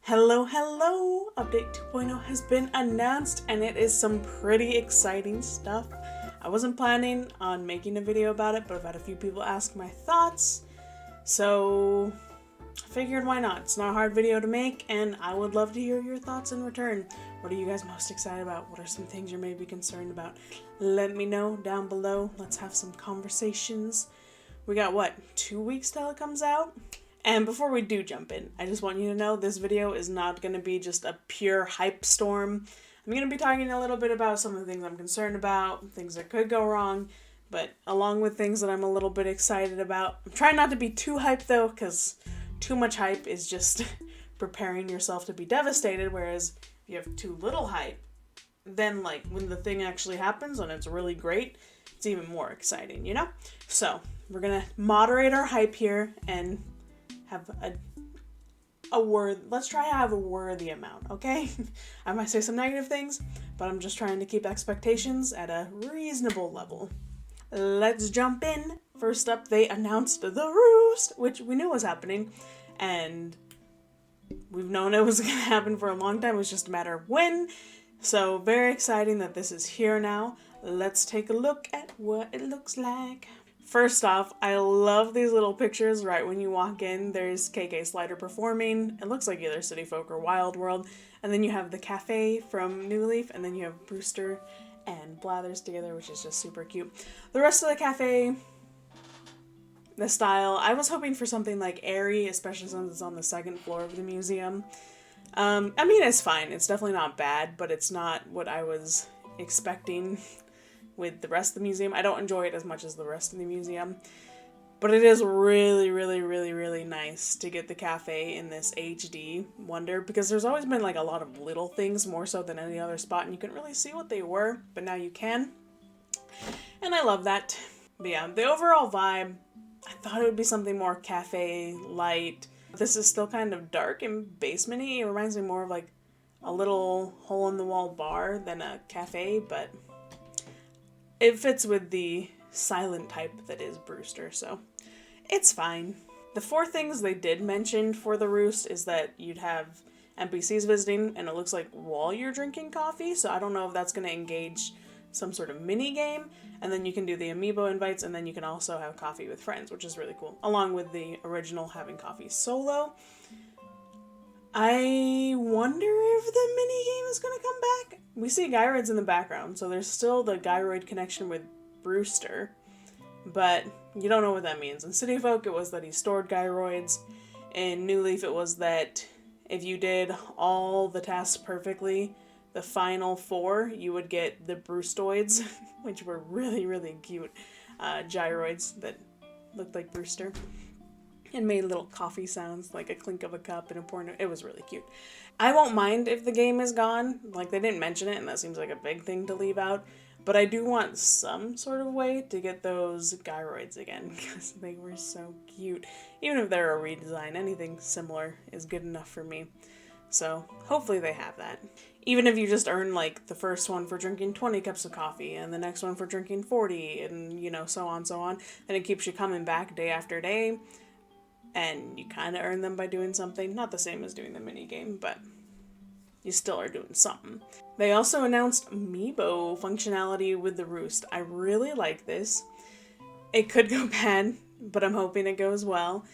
Hello, hello! Update 2.0 has been announced and it is some pretty exciting stuff. I wasn't planning on making a video about it, but I've had a few people ask my thoughts, so I figured why not? It's not a hard video to make and I would love to hear your thoughts in return. What are you guys most excited about? What are some things you're maybe concerned about? Let me know down below. Let's have some conversations. We got, 2 weeks till it comes out? And before we do jump in, I just want you to know this video is not going to be just a pure hype storm. I'm going to be talking a little bit about some of the things I'm concerned about, things that could go wrong, but along with things that I'm a little bit excited about. I'm trying not to be too hyped though, because too much hype is just preparing yourself to be devastated, whereas if you have too little hype, then like when the thing actually happens and it's really great, it's even more exciting, you know? So we're going to moderate our hype here and have a word. Let's try to have a worthy amount, okay? I might say some negative things, but I'm just trying to keep expectations at a reasonable level. Let's jump in. First up, they announced the Roost, which we knew was happening, and we've known it was going to happen for a long time. It was just a matter of when. So very exciting that this is here now. Let's take a look at what it looks like. First off, I love these little pictures right when you walk in. There's KK Slider performing. It looks like either City Folk or Wild World. And then you have the cafe from New Leaf, and then you have Brewster and Blathers together, which is just super cute. The rest of the cafe, the style, I was hoping for something like airy, especially since it's on the second floor of the museum. I mean, it's fine. It's definitely not bad, but it's not what I was expecting with the rest of the museum. I don't enjoy it as much as the rest of the museum, but it is really, really, really, really nice to get the cafe in this HD wonder, because there's always been like a lot of little things more so than any other spot, and you couldn't really see what they were, but now you can, and I love that. But yeah, the overall vibe, I thought it would be something more cafe light. This is still kind of dark and basement-y. It reminds me more of like a little hole-in-the-wall bar than a cafe, but it fits with the silent type that is Brewster, so it's fine. The 4 things they did mention for the Roost is that you'd have NPCs visiting, and it looks like while you're drinking coffee, so I don't know if that's going to engage some sort of mini game, and then you can do the amiibo invites, and then you can also have coffee with friends, which is really cool, along with the original having coffee solo. I wonder if the mini game is going to come back. We see Gyroids in the background, so there's still the Gyroid connection with Brewster, but you don't know what that means. In City Folk, it was that he stored Gyroids. In New Leaf, it was that if you did all the tasks perfectly, the final 4, you would get the Brewstoids, which were really, really cute gyroids that looked like Brewster and made little coffee sounds, like a clink of a cup and a pour. It was really cute. I won't mind if the game is gone. Like, they didn't mention it, and that seems like a big thing to leave out. But I do want some sort of way to get those gyroids again, because they were so cute. Even if they're a redesign, anything similar is good enough for me. So hopefully they have that. Even if you just earn like the first one for drinking 20 cups of coffee and the next one for drinking 40 and, you know, so on, and it keeps you coming back day after day. And you kind of earn them by doing something. Not the same as doing the mini game, but you still are doing something. They also announced amiibo functionality with the Roost. I really like this. It could go bad, but I'm hoping it goes well.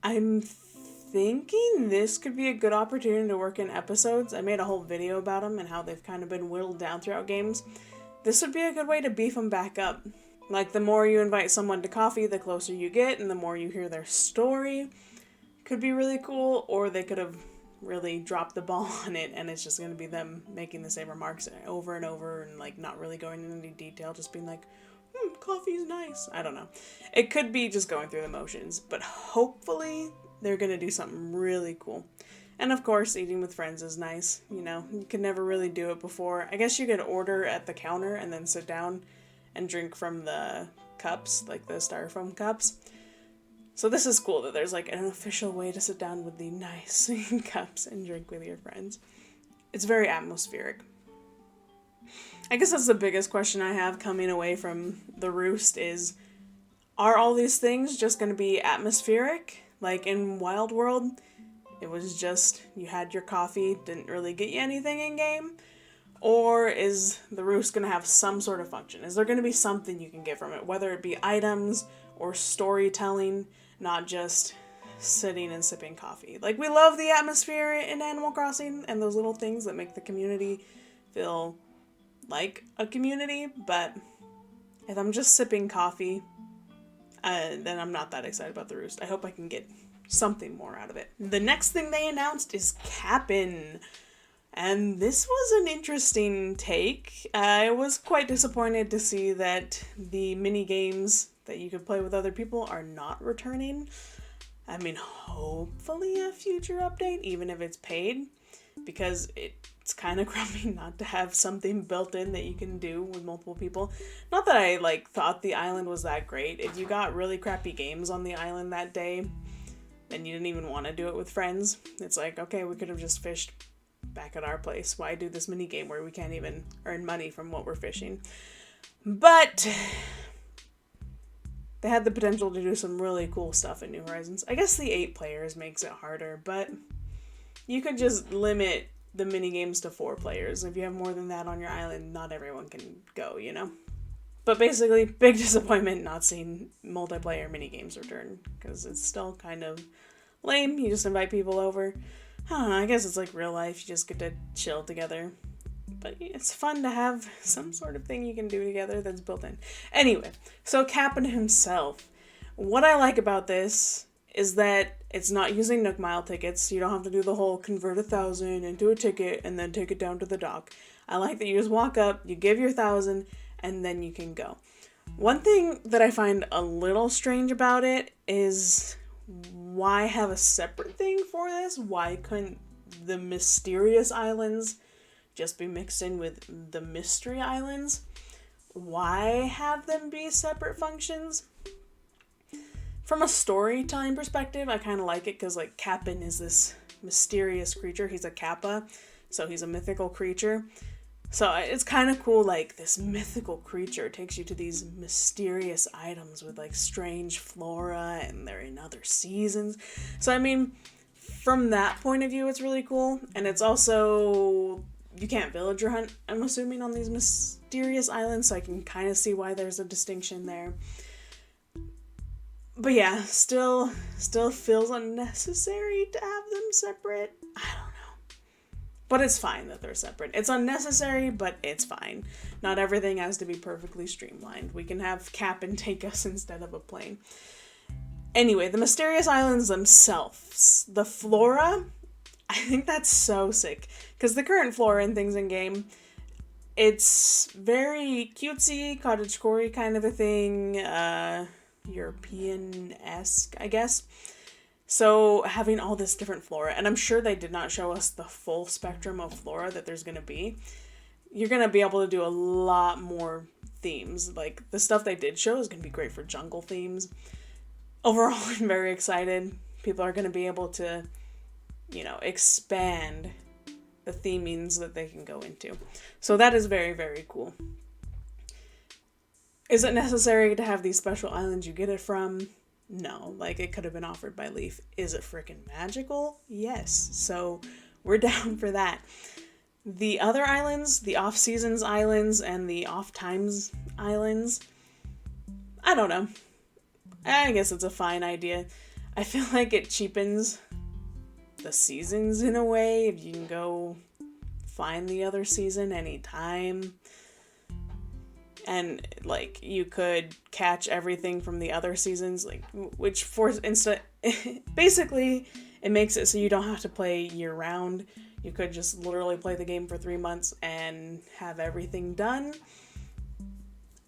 I'm thinking this could be a good opportunity to work in episodes. I made a whole video about them and how they've kind of been whittled down throughout games. This would be a good way to beef them back up. Like, the more you invite someone to coffee, the closer you get, and the more you hear their story. Could be really cool, or they could have really dropped the ball on it, and it's just going to be them making the same remarks over and over, and, like, not really going into any detail, just being like, coffee's nice. I don't know. It could be just going through the motions, but hopefully they're going to do something really cool. And, of course, eating with friends is nice. You know, you could never really do it before. I guess you could order at the counter and then sit down and drink from the cups, like the styrofoam cups. So this is cool that there's like an official way to sit down with the nice cups and drink with your friends. It's very atmospheric. I guess that's the biggest question I have coming away from the Roost is, are all these things just going to be atmospheric? Like in Wild World, it was just you had your coffee, didn't really get you anything in game? Or is the Roost going to have some sort of function? Is there going to be something you can get from it? Whether it be items or storytelling, not just sitting and sipping coffee. Like, we love the atmosphere in Animal Crossing and those little things that make the community feel like a community, but if I'm just sipping coffee, then I'm not that excited about the Roost. I hope I can get something more out of it. The next thing they announced is Cap'n. And this was an interesting take. I was quite disappointed to see that the mini games that you could play with other people are not returning. I mean, hopefully a future update, even if it's paid, because it's kind of crummy not to have something built in that you can do with multiple people. Not that I thought the island was that great. If you got really crappy games on the island that day, then you didn't even want to do it with friends. It's like, okay, we could have just fished back at our place. Why do this mini game where we can't even earn money from what we're fishing? But they had the potential to do some really cool stuff in New Horizons. I guess the 8 players makes it harder, but you could just limit the mini games to 4 players. If you have more than that on your island, not everyone can go, you know? But basically, big disappointment not seeing multiplayer mini games return, because it's still kind of lame. You just invite people over. I don't know, I guess it's like real life. You just get to chill together. But it's fun to have some sort of thing you can do together that's built in. Anyway, so Cap'n himself. What I like about this is that it's not using Nook Mile tickets. You don't have to do the whole convert 1,000 into a ticket and then take it down to the dock. I like that you just walk up, you give your 1,000, and then you can go. One thing that I find a little strange about it is, why have a separate thing for this? Why couldn't the mysterious islands just be mixed in with the mystery islands? Why have them be separate functions? From a storytelling perspective, I kind of like it because, Cap'n is this mysterious creature. He's a kappa, so he's a mythical creature. So it's kind of cool, this mythical creature takes you to these mysterious items with, strange flora, and they're in other seasons. So, I mean, from that point of view, it's really cool. And it's also, you can't villager hunt, I'm assuming, on these mysterious islands, so I can kind of see why there's a distinction there. But yeah, still feels unnecessary to have them separate. I don't know. But it's fine that they're separate. It's unnecessary, but it's fine. Not everything has to be perfectly streamlined. We can have Cap'n take us instead of a plane. Anyway, the mysterious islands themselves. The Flora, I think that's so sick. Because the current Flora and things in game, it's very cutesy, cottagecore kind of a thing. European-esque, I guess. So having all this different flora, and I'm sure they did not show us the full spectrum of flora that there's going to be. You're going to be able to do a lot more themes. The stuff they did show is going to be great for jungle themes. Overall, I'm very excited. People are going to be able to, expand the themings that they can go into. So that is very, very cool. Is it necessary to have these special islands you get it from? No, it could have been offered by Leaf. Is it freaking magical? Yes. So we're down for that. The other islands, the off-seasons islands and the off-times islands, I don't know. I guess it's a fine idea. I feel like it cheapens the seasons in a way, if you can go find the other season anytime. And, you could catch everything from the other seasons, which basically, it makes it so you don't have to play year-round. You could just literally play the game for 3 months and have everything done.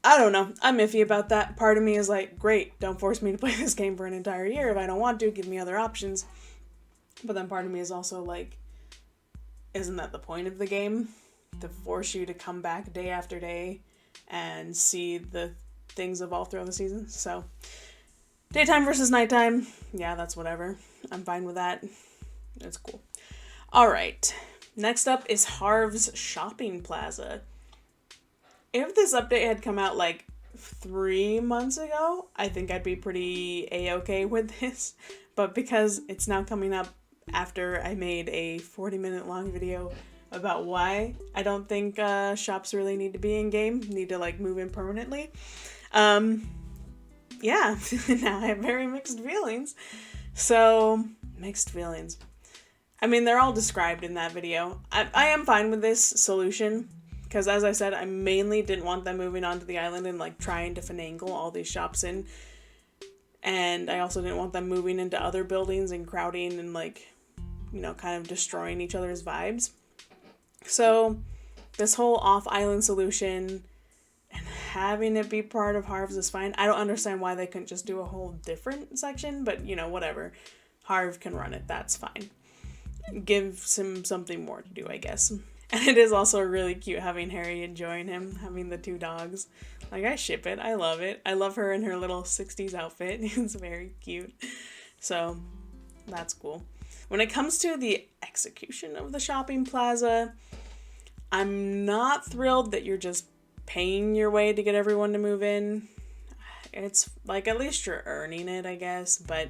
I don't know. I'm iffy about that. Part of me is great, don't force me to play this game for an entire year. If I don't want to, give me other options. But then part of me is also isn't that the point of the game? To force you to come back day after day and see the things evolve throughout the season. So, daytime versus nighttime, yeah, that's whatever. I'm fine with that. It's cool. Alright, next up is Harv's Shopping Plaza. If this update had come out 3 months ago, I think I'd be pretty A-okay with this. But because it's now coming up after I made a 40-minute long video about why I don't think shops really need to be in game, need to like move in permanently. Yeah, now I have very mixed feelings. So, mixed feelings. I mean, they're all described in that video. I am fine with this solution, because as I said, I mainly didn't want them moving onto the island and like trying to finagle all these shops in. And I also didn't want them moving into other buildings and crowding and like, you know, kind of destroying each other's vibes. So, this whole off-island solution and having it be part of Harv's is fine. I don't understand why they couldn't just do a whole different section, but you know, whatever. Harv can run it, that's fine. Give him something more to do, I guess. And it is also really cute having Harriet join him, having the two dogs. Like, I ship it, I love it. I love her in her little 60s outfit. It's very cute. So, that's cool. When it comes to the execution of the shopping plaza, I'm not thrilled that you're just paying your way to get everyone to move in. It's like, at least you're earning it, I guess, but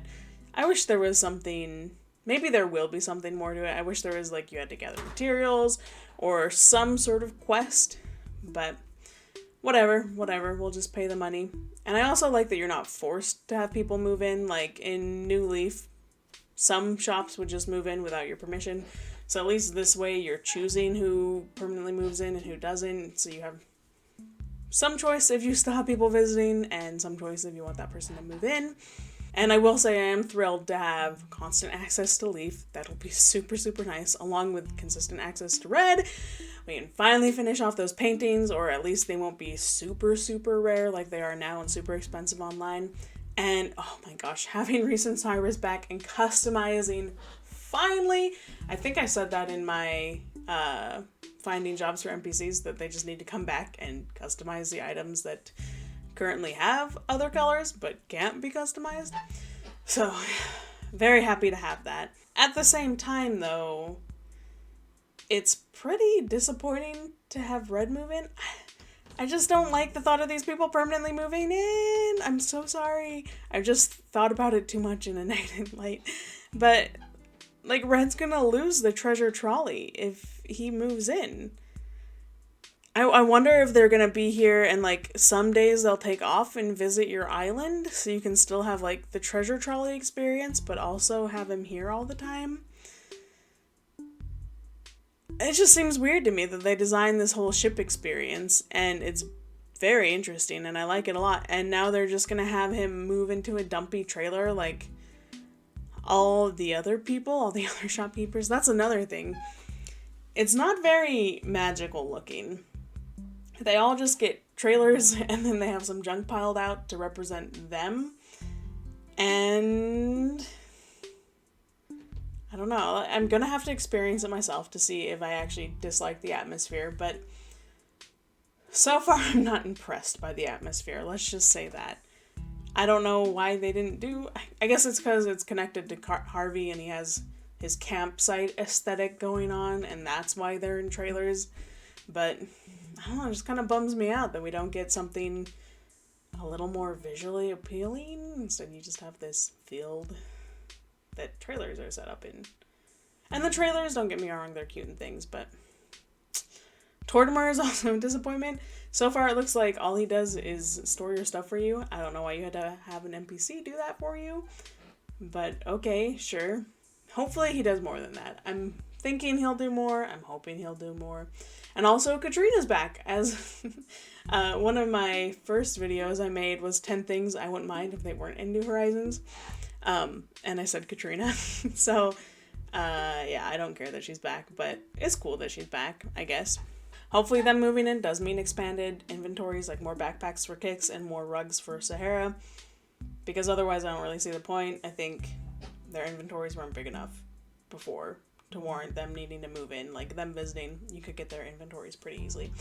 I wish there was something, maybe there will be something more to it. I wish there was like you had to gather materials or some sort of quest, but whatever, we'll just pay the money. And I also like that you're not forced to have people move in. Like in New Leaf, some shops would just move in without your permission. So at least this way you're choosing who permanently moves in and who doesn't. So you have some choice if you still have people visiting and some choice if you want that person to move in. And I will say I am thrilled to have constant access to Leaf. That'll be super, super nice, along with consistent access to Red. We can finally finish off those paintings, or at least they won't be super, super rare like they are now and super expensive online. And oh my gosh, having Recent Cyrus back and customizing, finally! I think I said that in my finding jobs for NPCs, that they just need to come back and customize the items that currently have other colors but can't be customized. So, very happy to have that. At the same time, though, it's pretty disappointing to have Red move in. I just don't like the thought of these people permanently moving in. I'm so sorry. I've just thought about it too much in a negative light. But, like, Red's gonna lose the treasure trolley if he moves in. I wonder if they're gonna be here and, like, some days they'll take off and visit your island so you can still have, like, the treasure trolley experience, but also have him here all the time. It just seems weird to me that they designed this whole ship experience, and it's very interesting, and I like it a lot, and now they're just gonna have him move into a dumpy trailer like all the other people, all the other shopkeepers. That's another thing. It's not very magical looking. They all just get trailers and then they have some junk piled out to represent them. And I don't know. I'm gonna have to experience it myself to see if I actually dislike the atmosphere, but so far I'm not impressed by the atmosphere. Let's just say that. I don't know why they didn't do... I guess it's because it's connected to Harvey and he has his campsite aesthetic going on, and that's why they're in trailers. But I don't know, it just kind of bums me out that we don't get something a little more visually appealing. Instead you just have this field that trailers are set up in. And the trailers, don't get me wrong, they're cute and things, but Tortimer is also a disappointment. So far it looks like all he does is store your stuff for you. I don't know why you had to have an NPC do that for you, but okay, sure. Hopefully he does more than that. I'm thinking he'll do more. I'm hoping he'll do more. And also, Katrina's back, as one of my first videos I made was 10 things I wouldn't mind if they weren't in New Horizons. And I said Katrina. So, yeah, I don't care that she's back, but it's cool that she's back, I guess. Hopefully them moving in does mean expanded inventories, like more backpacks for Kix and more rugs for Sahara. Because otherwise I don't really see the point. I think their inventories weren't big enough before to warrant them needing to move in. Like, them visiting, you could get their inventories pretty easily.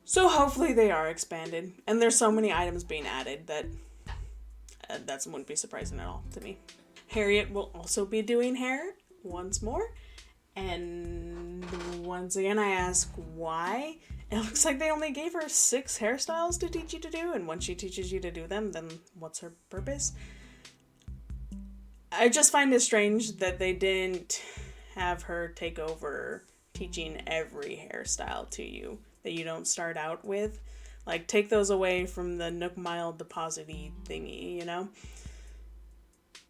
So hopefully they are expanded. And there's so many items being added that that wouldn't be surprising at all to me. Harriet will also be doing hair once more. And once again, I ask why. It looks like they only gave her 6 hairstyles to teach you to do. And once she teaches you to do them, then what's her purpose? I just find it strange that they didn't have her take over teaching every hairstyle to you that you don't start out with. Like, take those away from the Nook Mile deposit-y thingy, you know?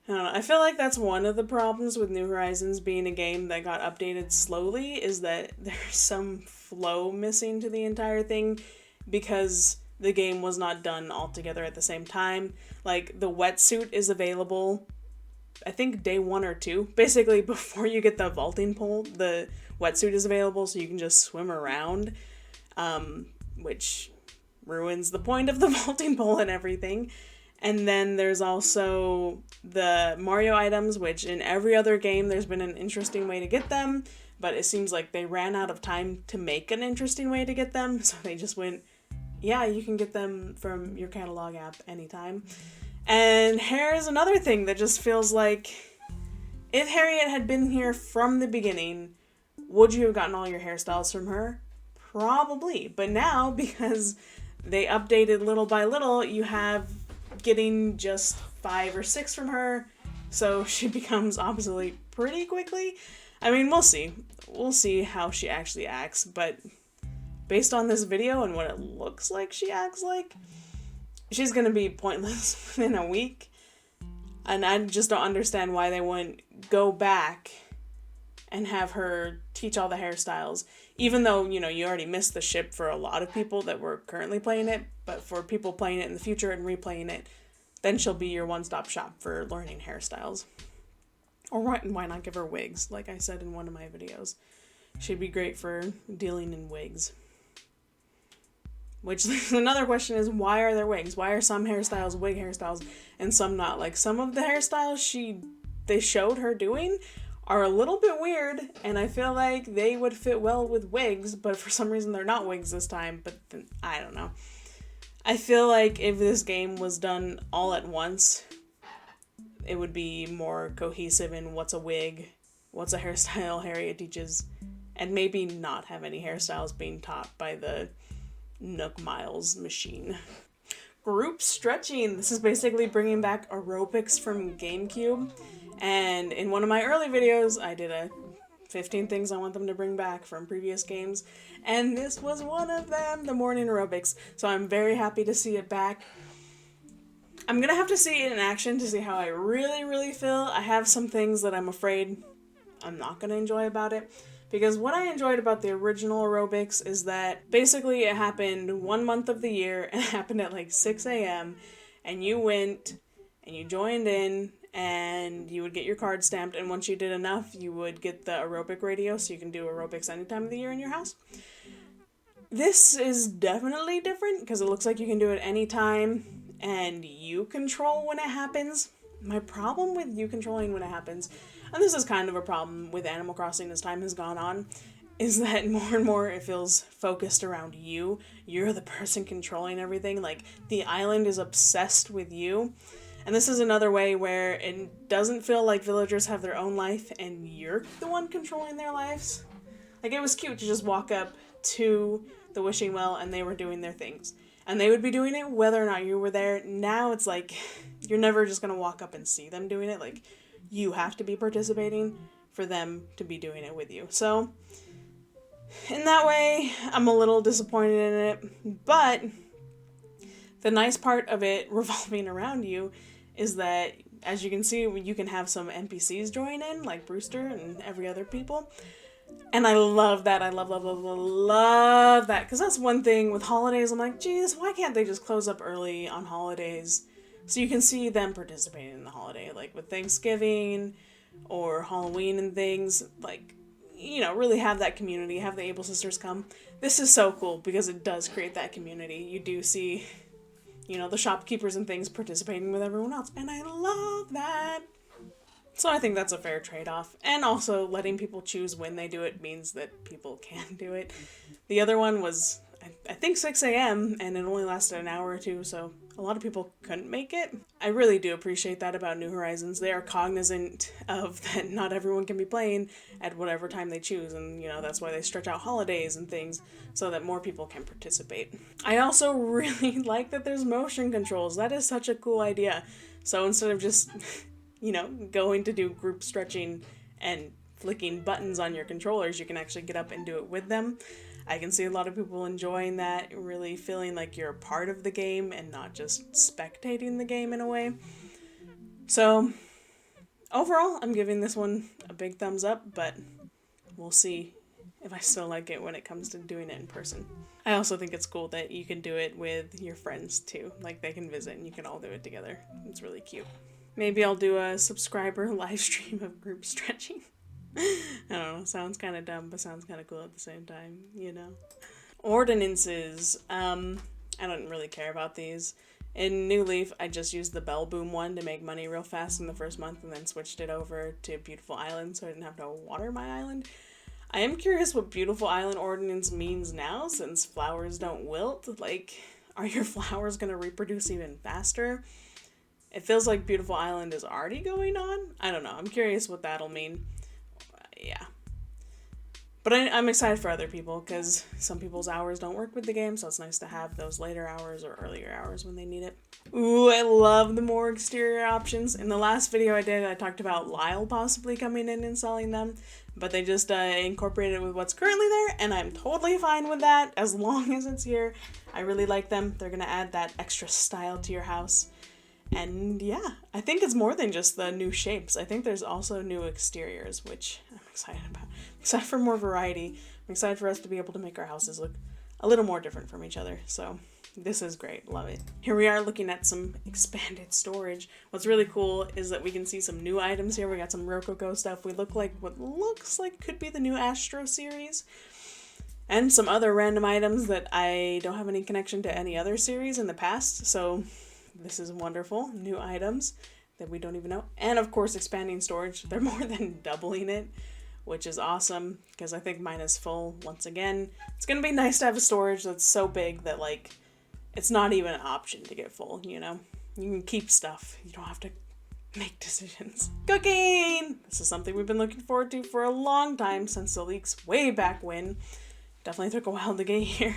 I don't know. I feel like that's one of the problems with New Horizons being a game that got updated slowly, is that there's some flow missing to the entire thing because the game was not done all together at the same time. Like, the wetsuit is available, I think day 1 or 2. Basically, before you get the vaulting pole, the wetsuit is available so you can just swim around, which ruins the point of the vaulting pole and everything. And then there's also the Mario items, which in every other game there's been an interesting way to get them, but it seems like they ran out of time to make an interesting way to get them, so they just went, yeah, you can get them from your catalog app anytime. And hair is another thing that just feels like, if Harriet had been here from the beginning, would you have gotten all your hairstyles from her? Probably. But now, because they updated little by little, you have getting just 5 or 6 from her, so she becomes obsolete pretty quickly. I mean, we'll see. We'll see how she actually acts, but based on this video and what it looks like she acts like, she's gonna be pointless within a week. And I just don't understand why they wouldn't go back and have her teach all the hairstyles, even though, you know, you already missed the ship for a lot of people that were currently playing it, but for people playing it in the future and replaying it, then she'll be your one-stop shop for learning hairstyles. Or why not give her wigs, like I said in one of my videos. She'd be great for dealing in wigs. Which, another question is, why are there wigs? Why are some hairstyles wig hairstyles and some not? Like, some of the hairstyles they showed her doing are a little bit weird, and I feel like they would fit well with wigs, but for some reason they're not wigs this time, but then, I don't know. I feel like if this game was done all at once, it would be more cohesive in what's a wig, what's a hairstyle Harriet teaches, and maybe not have any hairstyles being taught by the Nook Miles machine. Group stretching. This is basically bringing back aerobics from GameCube. And in one of my early videos, I did a 15 things I want them to bring back from previous games. And this was one of them, the morning aerobics. So I'm very happy to see it back. I'm gonna have to see it in action to see how I really feel. I have some things that I'm afraid I'm not gonna enjoy about it. Because what I enjoyed about the original aerobics is that basically it happened 1 month of the year and it happened at like 6 a.m. and you went and you joined in and you would get your card stamped, and once you did enough, you would get the aerobic radio so you can do aerobics any time of the year in your house. This is definitely different because it looks like you can do it anytime and you control when it happens. My problem with you controlling when it happens, and this is kind of a problem with Animal Crossing as time has gone on, is that more and more it feels focused around you. You're the person controlling everything. Like, the island is obsessed with you. And this is another way where it doesn't feel like villagers have their own life and you're the one controlling their lives. Like, it was cute to just walk up to the wishing well and they were doing their things. And they would be doing it whether or not you were there. Now it's like, you're never just going to walk up and see them doing it. Like, you have to be participating for them to be doing it with you. So, in that way, I'm a little disappointed in it. But the nice part of it revolving around you is that, as you can see, you can have some NPCs join in, like Brewster and every other people. And I love that. I love that. Because that's one thing with holidays. I'm like, geez, why can't they just close up early on holidays so you can see them participating in the holiday? Like with Thanksgiving or Halloween and things. Like, you know, really have that community. Have the Able Sisters come. This is so cool because it does create that community. You do see, you know, the shopkeepers and things participating with everyone else. And I love that. So I think that's a fair trade-off. And also letting people choose when they do it means that people can do it. The other one was, I think 6 a.m. and it only lasted an hour or two, so a lot of people couldn't make it. I really do appreciate that about New Horizons. They are cognizant of that not everyone can be playing at whatever time they choose, and you know, that's why they stretch out holidays and things so that more people can participate. I also really like that there's motion controls. That is such a cool idea. So instead of just you know, going to do group stretching and flicking buttons on your controllers, you can actually get up and do it with them. I can see a lot of people enjoying that, really feeling like you're a part of the game and not just spectating the game in a way. So, overall, I'm giving this one a big thumbs up, but we'll see if I still like it when it comes to doing it in person. I also think it's cool that you can do it with your friends too. Like, they can visit and you can all do it together. It's really cute. Maybe I'll do a subscriber live stream of group stretching. I don't know, sounds kind of dumb, but sounds kind of cool at the same time, you know? Ordinances. I don't really care about these. In New Leaf, I just used the Bell Boom one to make money real fast in the first month and then switched it over to Beautiful Island so I didn't have to water my island. I am curious what Beautiful Island Ordinance means now, since flowers don't wilt. Like, are your flowers going to reproduce even faster? It feels like Beautiful Island is already going on. I don't know. I'm curious what that'll mean. Yeah. But I'm excited for other people, because some people's hours don't work with the game, so it's nice to have those later hours or earlier hours when they need it. Ooh, I love the more exterior options. In the last video I did, I talked about Lyle possibly coming in and selling them, but they just incorporated it with what's currently there, and I'm totally fine with that as long as it's here. I really like them. They're going to add that extra style to your house. And yeah, I think it's more than just the new shapes. I think there's also new exteriors, which I'm excited about. I'm excited for more variety. I'm excited for us to be able to make our houses look a little more different from each other. So this is great. Love it. Here we are looking at some expanded storage. What's really cool is that we can see some new items here. We got some Rococo stuff. We look like what looks like could be the new Astro series. And some other random items that I don't have any connection to any other series in the past. So this is wonderful. New items that we don't even know. And of course, expanding storage. They're more than doubling it, which is awesome, because I think mine is full once again. It's going to be nice to have a storage that's so big that, like, it's not even an option to get full, you know? You can keep stuff. You don't have to make decisions. Cooking! This is something we've been looking forward to for a long time, since the leaks way back when. Definitely took a while to get here.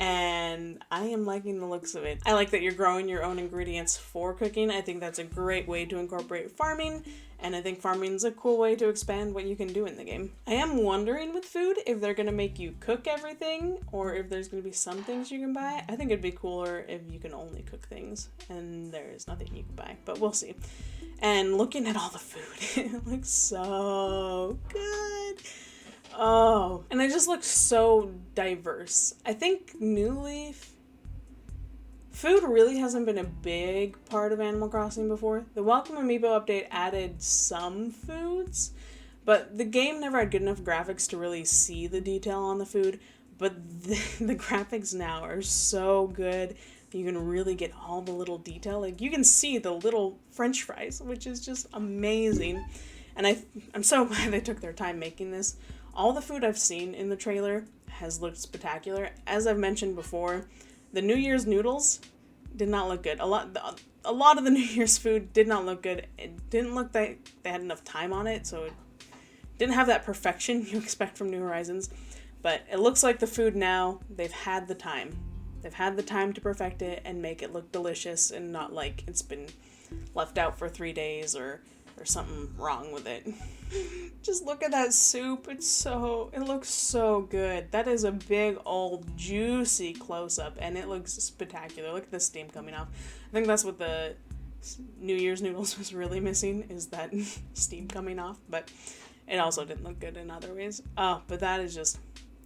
And I am liking the looks of it. I like that you're growing your own ingredients for cooking. I think that's a great way to incorporate farming, and I think farming is a cool way to expand what you can do in the game. I am wondering with food if they're gonna make you cook everything, or if there's gonna be some things you can buy. I think it'd be cooler if you can only cook things and there's nothing you can buy, but we'll see. And looking at all the food, it looks so good. Oh, and it just looks so diverse. I think New Leaf, food really hasn't been a big part of Animal Crossing before. The Welcome Amiibo update added some foods, but the game never had good enough graphics to really see the detail on the food. But the graphics now are so good. You can really get all the little detail. Like, you can see the little French fries, which is just amazing. And I'm so glad they took their time making this. All the food I've seen in the trailer has looked spectacular. As I've mentioned before, the New Year's noodles did not look good. A lot of the New Year's food did not look good. It didn't look like they had enough time on it, so it didn't have that perfection you expect from New Horizons. But it looks like the food now, they've had the time. They've had the time to perfect it and make it look delicious and not like it's been left out for 3 days or something wrong with it. Just look at that soup. It looks so good. That is a big old juicy close-up, and it looks spectacular. Look at the steam coming off. I think that's what the New Year's noodles was really missing, is that steam coming off, but it also didn't look good in other ways. Oh, but that is just,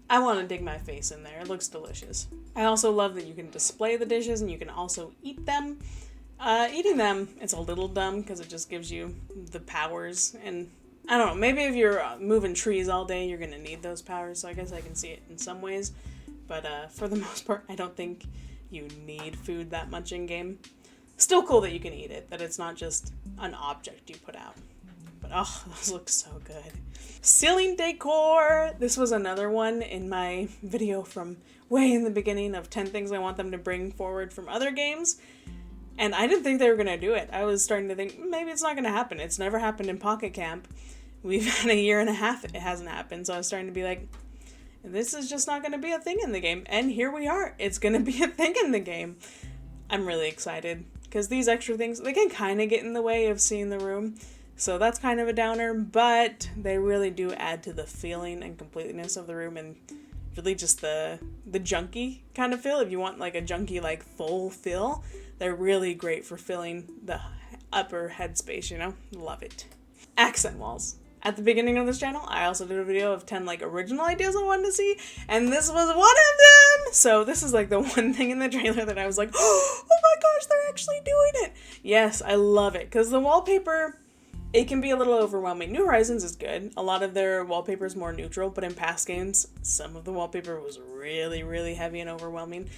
I want to dig my face in there. It looks delicious. I also love that you can display the dishes and you can also eat them. Eating them, it's a little dumb because it just gives you the powers, and I don't know, maybe if you're moving trees all day, you're going to need those powers, so I guess I can see it in some ways, but for the most part, I don't think you need food that much in-game. Still cool that you can eat it, that it's not just an object you put out, but oh, those look so good. Ceiling decor! This was another one in my video from way in the beginning of 10 things I want them to bring forward from other games. And I didn't think they were going to do it. I was starting to think, maybe it's not going to happen. It's never happened in Pocket Camp. We've had a year and a half, it hasn't happened. So I was starting to be like, this is just not going to be a thing in the game. And here we are. It's going to be a thing in the game. I'm really excited. because these extra things, they can kind of get in the way of seeing the room. So that's kind of a downer, but they really do add to the feeling and completeness of the room, and really just the junky kind of feel. If you want like a junky, like full fill, they're really great for filling the upper headspace, you know? Love it. Accent walls. At the beginning of this channel, I also did a video of 10 like original ideas I wanted to see, and this was one of them! So this is like the one thing in the trailer that I was like, oh my gosh, they're actually doing it! Yes, I love it, because the wallpaper, it can be a little overwhelming. New Horizons is good. A lot of their wallpaper is more neutral, but in past games, some of the wallpaper was really, really heavy and overwhelming.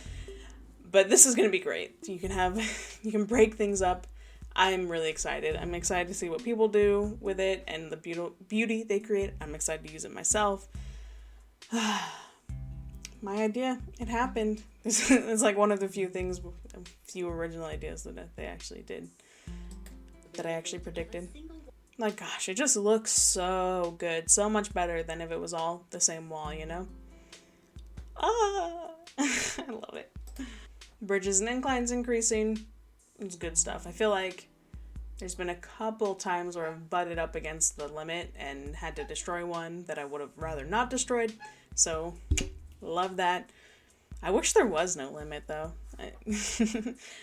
But this is going to be great. You can break things up. I'm really excited. I'm excited to see what people do with it and the beauty they create. I'm excited to use it myself. My idea, it happened. It's like one of the few original ideas that they actually did, that I actually predicted. Like, gosh, it just looks so good. So much better than if it was all the same wall, you know? I love it. Bridges and inclines increasing. It's good stuff. I feel like there's been a couple times where I've butted up against the limit and had to destroy one that I would have rather not destroyed. So, love that. I wish there was no limit, though.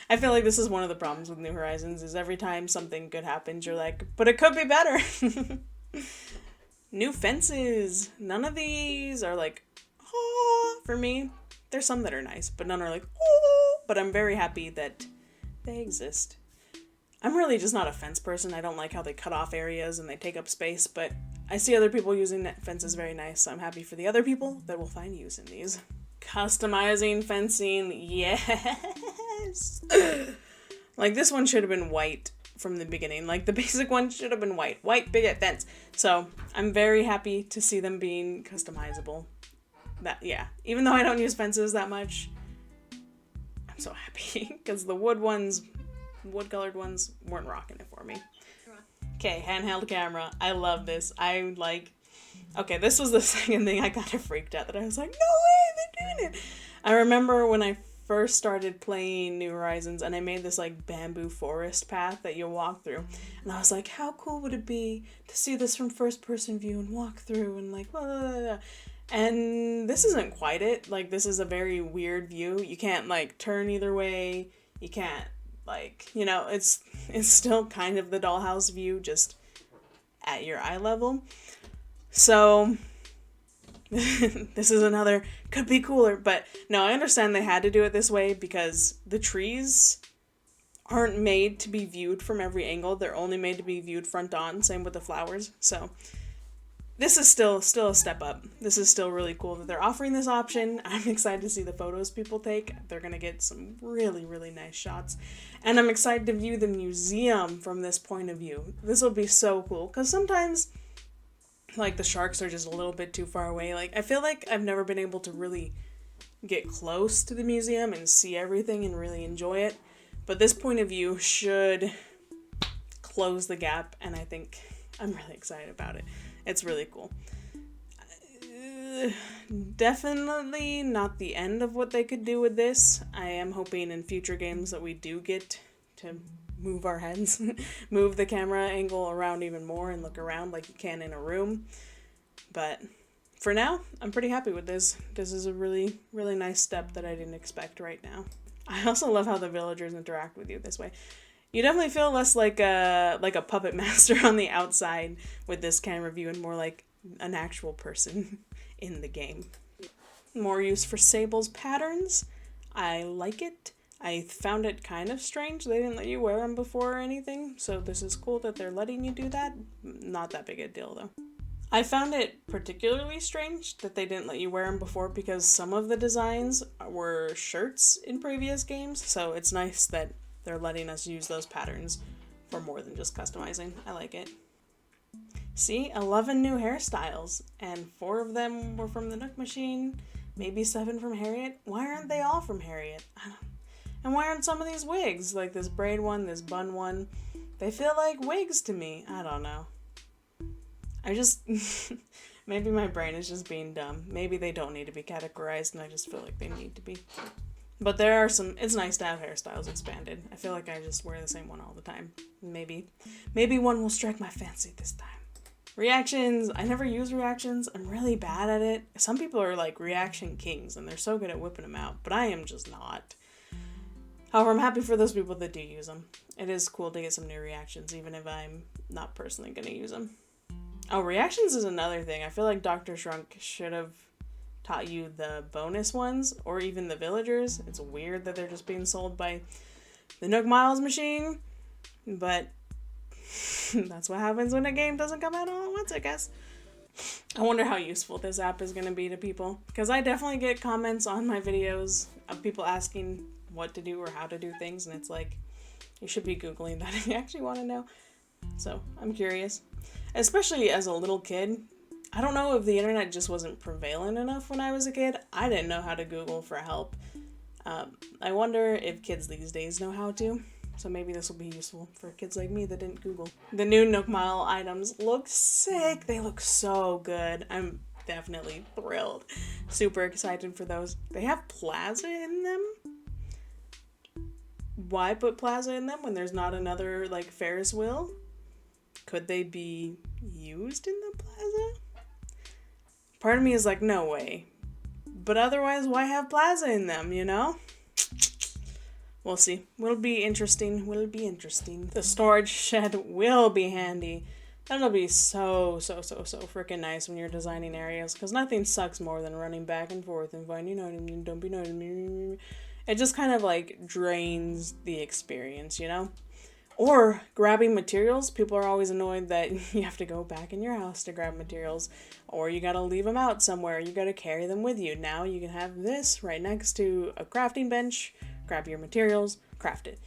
I feel like this is one of the problems with New Horizons, is every time something good happens, you're like, but it could be better. New fences. None of these are like, oh, for me. There's some that are nice, but none are like, oh, but I'm very happy that they exist. I'm really just not a fence person. I don't like how they cut off areas and they take up space, but I see other people using fences very nice, so I'm happy for the other people that will find use in these. Customizing fencing, yes! Like, this one should have been white from the beginning. Like, the basic one should have been white. White picket fence. So, I'm very happy to see them being customizable. Yeah. Even though I don't use fences that much, I'm so happy. Because the wood-colored ones weren't rocking it for me. Okay, handheld camera. I love this. Okay, this was the second thing I kind of freaked out, that I was like, no way, they're doing it. I remember when I first started playing New Horizons and I made this like bamboo forest path that you walk through. And I was like, how cool would it be to see this from first person view and walk through and like, blah, blah, blah. And this isn't quite it. Like, this is a very weird view. You can't like turn either way. You can't like, you know, it's still kind of the dollhouse view, just at your eye level. So, this is another, could be cooler, but no, I understand they had to do it this way because the trees aren't made to be viewed from every angle. They're only made to be viewed front on, same with the flowers. So, this is still a step up. This is still really cool that they're offering this option. I'm excited to see the photos people take. They're going to get some really, really nice shots. And I'm excited to view the museum from this point of view. This will be so cool because sometimes, like, the sharks are just a little bit too far away. Like, I feel like I've never been able to really get close to the museum and see everything and really enjoy it. But this point of view should close the gap, and I think I'm really excited about it. It's really cool. Definitely not the end of what they could do with this. I am hoping in future games that we do get to move our heads, move the camera angle around even more and look around like you can in a room. But for now, I'm pretty happy with this. This is a really, really nice step that I didn't expect right now. I also love how the villagers interact with you this way. You definitely feel less like a puppet master on the outside with this camera view and more like an actual person in the game. More use for Sable's patterns. I like it. I found it kind of strange. They didn't let you wear them before or anything, so this is cool that they're letting you do that. Not that big a deal, though. I found it particularly strange that they didn't let you wear them before because some of the designs were shirts in previous games, so it's nice that they're letting us use those patterns for more than just customizing. I like it. See, 11 new hairstyles, and 4 of them were from the Nook Machine, maybe 7 from Harriet. Why aren't they all from Harriet? And why aren't some of these wigs? Like this braid one, this bun one. They feel like wigs to me. I don't know. Maybe my brain is just being dumb. Maybe they don't need to be categorized and I just feel like they need to be. But there are some, it's nice to have hairstyles expanded. I feel like I just wear the same one all the time. Maybe one will strike my fancy this time. Reactions, I never use reactions. I'm really bad at it. Some people are like reaction kings and they're so good at whipping them out, but I am just not. However, I'm happy for those people that do use them. It is cool to get some new reactions, even if I'm not personally going to use them. Oh, reactions is another thing. I feel like Dr. Shrunk should have taught you the bonus ones, or even the villagers. It's weird that they're just being sold by the Nook Miles machine, but that's what happens when a game doesn't come out all at once, I guess. I wonder how useful this app is going to be to people, because I definitely get comments on my videos of people asking what to do or how to do things, and it's like, you should be Googling that if you actually want to know. So, I'm curious. Especially as a little kid, I don't know if the internet just wasn't prevalent enough when I was a kid. I didn't know how to Google for help. I wonder if kids these days know how to. So maybe this will be useful for kids like me that didn't Google. The new Nook Mile items look sick. They look so good. I'm definitely thrilled. Super excited for those. They have Plaza in them. Why put Plaza in them when there's not another like Ferris wheel? Could they be used in the Plaza? Part of me is like, no way. But otherwise, why have Plaza in them, you know? We'll see. Will be interesting. Will be interesting. The storage shed will be handy. That'll be so freaking nice when you're designing areas, because nothing sucks more than running back and forth and finding, you know what I mean, don't be noting me. It just kind of like drains the experience, you know? Or grabbing materials. People are always annoyed that you have to go back in your house to grab materials, or you gotta leave them out somewhere. You gotta carry them with you. Now you can have this right next to a crafting bench. Grab your materials, craft it.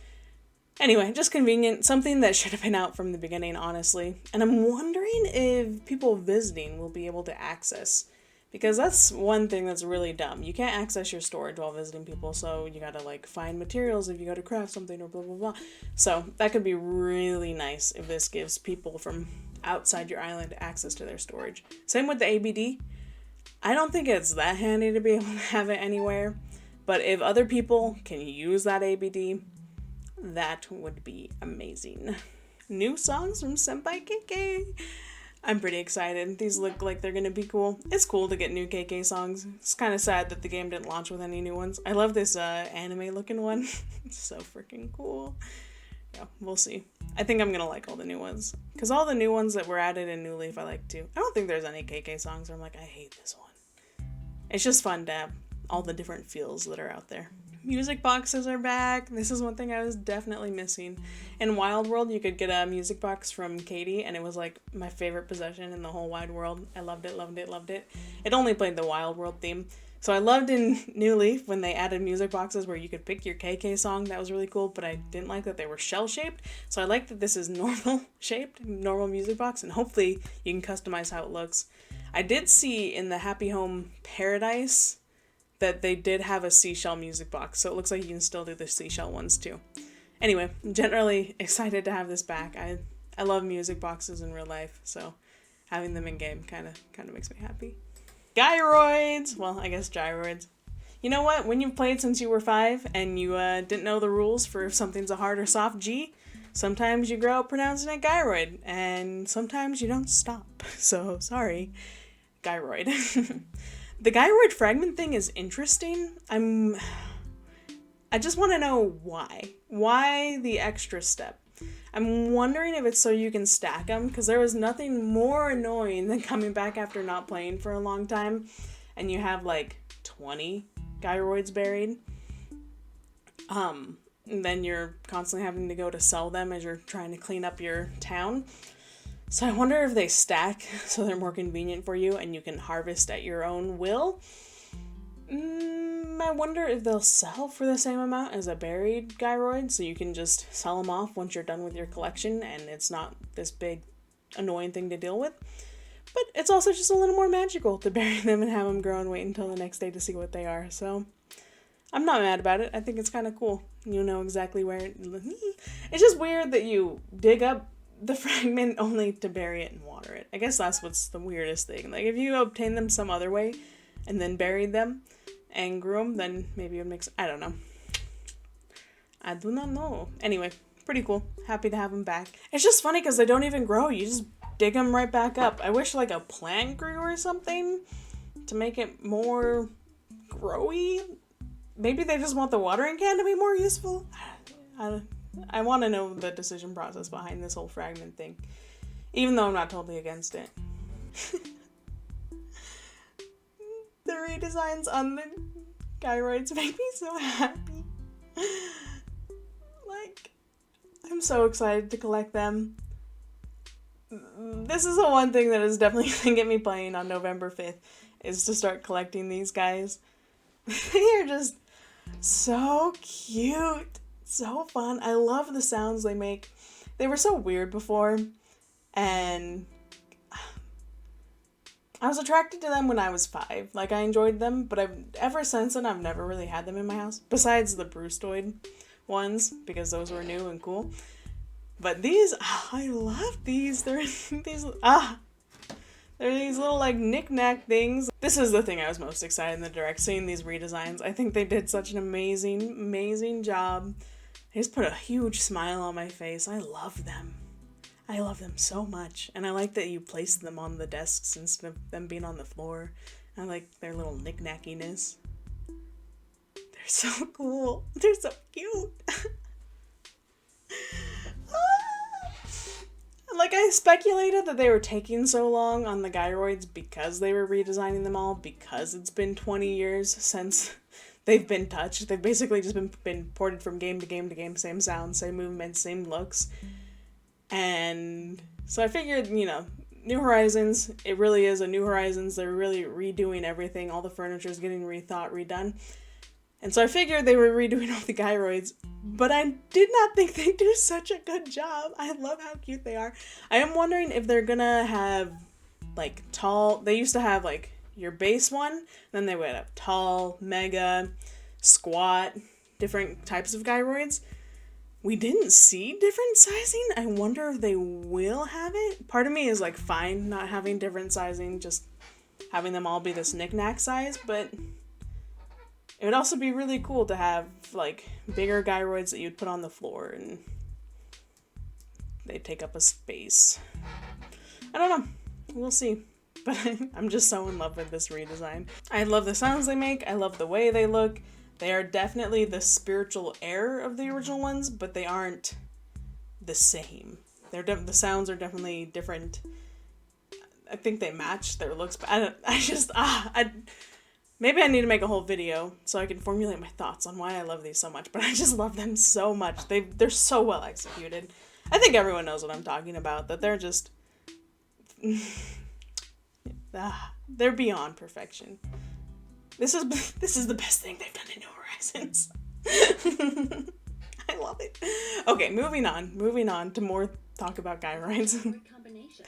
Anyway, just convenient. Something that should have been out from the beginning, honestly. And I'm wondering if people visiting will be able to access, because that's one thing that's really dumb. You can't access your storage while visiting people, so you gotta like find materials if you go to craft something or blah blah blah. So that could be really nice if this gives people from outside your island access to their storage. Same with the ABD. I don't think it's that handy to be able to have it anywhere, but if other people can use that ABD, that would be amazing. New songs from Senpai KK. I'm pretty excited. These look like they're gonna be cool. It's cool to get new KK songs. It's kind of sad that the game didn't launch with any new ones. I love this anime looking one. It's so freaking cool. Yeah, we'll see. I think I'm gonna like all the new ones, because all the new ones that were added in New Leaf I like too. I don't think there's any KK songs where I'm like, I hate this one. It's just fun to have all the different feels that are out there. Music boxes are back. This is one thing I was definitely missing. In Wild World, you could get a music box from Katie, and it was like my favorite possession in the whole wide world. I loved it, loved it, loved it. It only played the Wild World theme. So I loved in New Leaf when they added music boxes where you could pick your KK song. That was really cool, but I didn't like that they were shell-shaped. So I like that this is normal-shaped, normal music box, and hopefully you can customize how it looks. I did see in the Happy Home Paradise that they did have a seashell music box, so it looks like you can still do the seashell ones too. Anyway, I'm generally excited to have this back. I love music boxes in real life, so having them in game kind of makes me happy. Gyroids! Well, I guess gyroids. You know what? When you've played since you were 5 and you didn't know the rules for if something's a hard or soft G, sometimes you grow up pronouncing it gyroid, and sometimes you don't stop. So, sorry. Gyroid. The gyroid fragment thing is interesting. I just want to know why. Why the extra step? I'm wondering if it's so you can stack them, because there was nothing more annoying than coming back after not playing for a long time and you have like 20 gyroids buried. And then you're constantly having to go to sell them as you're trying to clean up your town. So I wonder if they stack so they're more convenient for you and you can harvest at your own will. I wonder if they'll sell for the same amount as a buried gyroid, so you can just sell them off once you're done with your collection and it's not this big annoying thing to deal with. But it's also just a little more magical to bury them and have them grow and wait until the next day to see what they are. So I'm not mad about it. I think it's kind of cool. You know exactly where it's just weird that you dig up the fragment only to bury it and water it. I guess that's what's the weirdest thing. Like, if you obtained them some other way and then buried them and grew them, then maybe it would make sense. I don't know. I do not know. Anyway, pretty cool. Happy to have them back. It's just funny because they don't even grow. You just dig them right back up. I wish like a plant grew or something to make it more growy. Maybe they just want the watering can to be more useful. I want to know the decision process behind this whole fragment thing, even though I'm not totally against it. The redesigns on the gyroids make me so happy. Like, I'm so excited to collect them. This is the one thing that is definitely going to get me playing on November 5th, is to start collecting these guys. They are just so cute. So fun. I love the sounds they make. They were so weird before, and I was attracted to them when I was 5. Like, I enjoyed them, but ever since then, I've never really had them in my house, besides the Brewstoid ones, because those were new and cool. But these, I love these. They're these, they're these little, like, knick-knack things. This is the thing I was most excited in the direct, seeing these redesigns. I think they did such an amazing, amazing job. They just put a huge smile on my face. I love them. I love them so much. And I like that you place them on the desks instead of them being on the floor. I like their little knick-knackiness. They're so cool. They're so cute. Like, I speculated that they were taking so long on the gyroids because they were redesigning them all, because it's been 20 years since they've been touched. They've basically just been ported from game to game to game, same sounds, same movements, same looks. And so I figured, you know, New Horizons, it really is a New Horizons. They're really redoing everything. All the furniture is getting rethought, redone. And so I figured they were redoing all the gyroids, but I did not think they'd do such a good job. I love how cute they are. I am wondering if they're gonna have, like, tall, they used to have, like, your base one, then they would have tall, mega, squat, different types of gyroids. We didn't see different sizing. I wonder if they will have it. Part of me is, like, fine not having different sizing, just having them all be this knick-knack size, but it would also be really cool to have, like, bigger gyroids that you'd put on the floor and they take up a space. I don't know. We'll see. But I'm just so in love with this redesign. I love the sounds they make. I love the way they look. They are definitely the spiritual heir of the original ones, but they aren't the same. The sounds are definitely different. I think they match their looks, but maybe I need to make a whole video so I can formulate my thoughts on why I love these so much, but I just love them so much. They're so well executed. I think everyone knows what I'm talking about, that they're just they're beyond perfection. This is the best thing they've done in New Horizons. I love it. Okay, moving on to more talk about gyroids.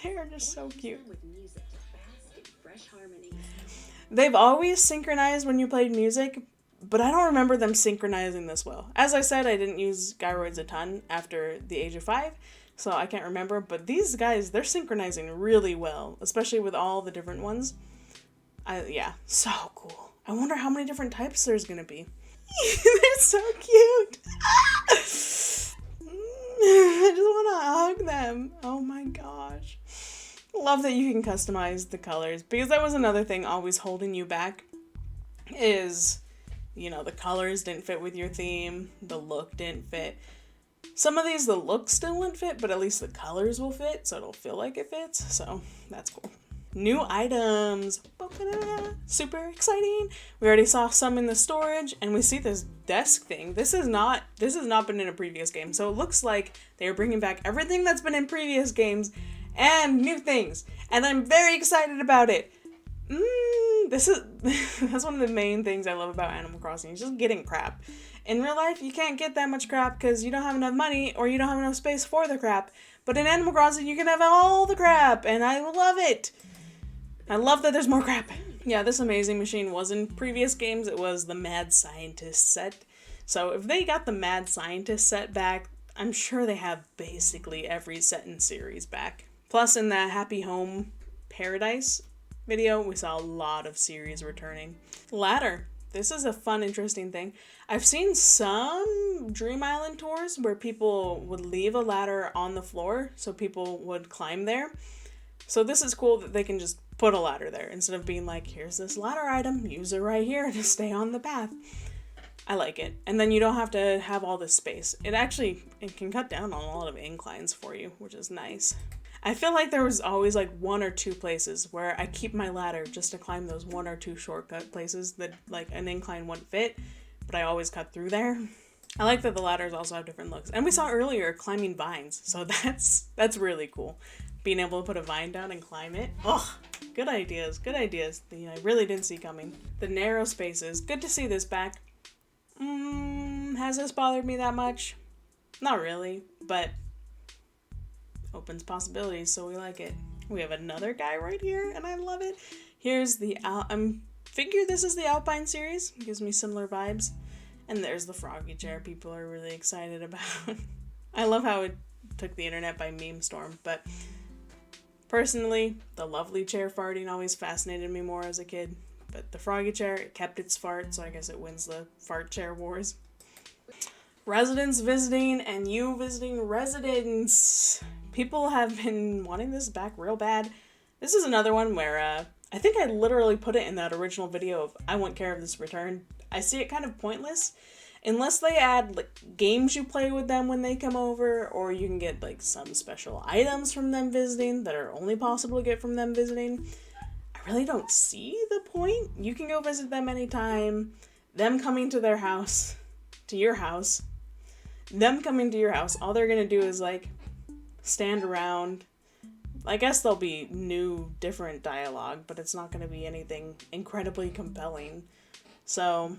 They are just so cute. They've always synchronized when you played music, but I don't remember them synchronizing this well. As I said, I didn't use gyroids a ton after the age of 5, so I can't remember, but these guys, they're synchronizing really well, especially with all the different ones. Yeah, so cool. I wonder how many different types there's gonna be. They're so cute. I just want to hug them. Oh my gosh. Love that you can customize the colors, because that was another thing always holding you back is, you know, the colors didn't fit with your theme, the look didn't fit. Some of these, the look still wouldn't fit, but at least the colors will fit, so it'll feel like it fits, so that's cool. New items. Super exciting. We already saw some in the storage, and we see this desk thing. This has not been in a previous game, so it looks like they are bringing back everything that's been in previous games and new things, and I'm very excited about it. That's one of the main things I love about Animal Crossing, is just getting crap. In real life, you can't get that much crap because you don't have enough money or you don't have enough space for the crap, but in Animal Crossing, you can have all the crap, and I love it. I love that there's more crap. Yeah, this amazing machine was in previous games. It was the Mad Scientist set. So if they got the Mad Scientist set back, I'm sure they have basically every set in series back. Plus, in the Happy Home Paradise video, we saw a lot of series returning. Ladder. this is a fun, interesting thing. I've seen some Dream Island tours where people would leave a ladder on the floor so people would climb there. So this is cool that they can just put a ladder there instead of being like, here's this ladder item, use it right here to stay on the path. I like it. And then you don't have to have all this space. It can cut down on a lot of inclines for you, which is nice. I feel like there was always like 1 or 2 places where I keep my ladder just to climb those 1 or 2 shortcut places that like an incline wouldn't fit, but I always cut through there. I like that the ladders also have different looks. And we saw earlier climbing vines, so that's really cool. Being able to put a vine down and climb it. Oh, good ideas that I really didn't see coming. The narrow spaces. Good to see this back. Has this bothered me that much? Not really, but opens possibilities, so we like it. We have another guy right here, and I love it. Here's the figure this is the Alpine series. Gives me similar vibes. And there's the froggy chair people are really excited about. I love how it took the internet by meme storm, but personally, the lovely chair farting always fascinated me more as a kid. But the froggy chair, it kept its fart, so I guess it wins the fart chair wars. Residents visiting and you visiting residents. People have been wanting this back real bad. This is another one where I think I literally put it in that original video of I want care of this return. I see it kind of pointless unless they add like games you play with them when they come over, or you can get like some special items from them visiting that are only possible to get from them visiting. I really don't see the point. You can go visit them anytime. Them coming to their house, to your house, them coming to your house, all they're gonna do is like stand around. I guess there'll be new, different dialogue, but it's not gonna be anything incredibly compelling. So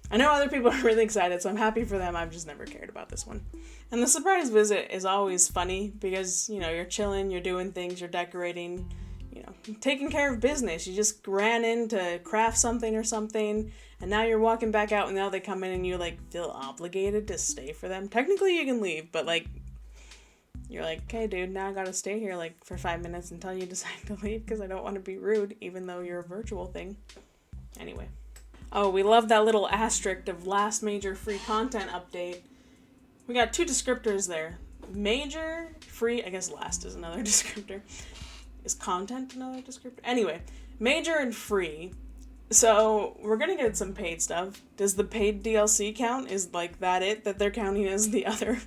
I know other people are really excited, so I'm happy for them. I've just never cared about this one. And the surprise visit is always funny because, you know, you're chilling, you're doing things, you're decorating, you know, taking care of business. You just ran in to craft something or something, and now you're walking back out, and now they come in and you, like, feel obligated to stay for them. Technically, you can leave, but, like, you're like, okay, dude, now I gotta stay here, like, for 5 minutes until you decide to leave because I don't want to be rude, even though you're a virtual thing. Anyway. Oh, we love that little asterisk of last major free content update. We got 2 descriptors there. Major, free, I guess last is another descriptor. Is content another descriptor? Anyway, major and free. So, we're gonna get some paid stuff. Does the paid DLC count? Is, like, that it? That they're counting as the other